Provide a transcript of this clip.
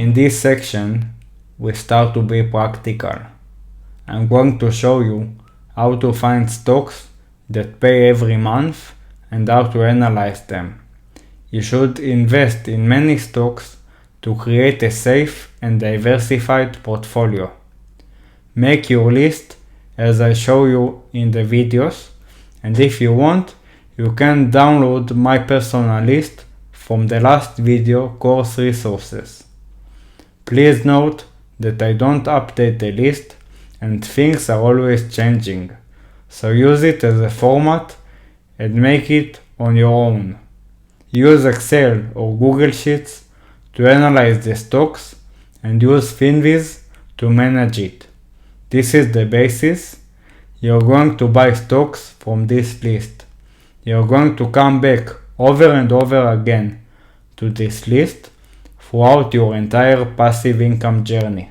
In this section, we start to be practical. I'm going to show you how to find stocks that pay every month and how to analyze them. You should invest in many stocks to create a safe and diversified portfolio. Make your list as I show you in the videos, and if you want, you can download my personal list from the last video course resources. Please note that I don't update the list and things are always changing, so use it as a format and make it on your own. Use Excel or Google Sheets to analyze the stocks and use FinViz to manage it. This is the basis. You're going to buy stocks from this list. You're going to come back over and over again to this list throughout your entire passive income journey.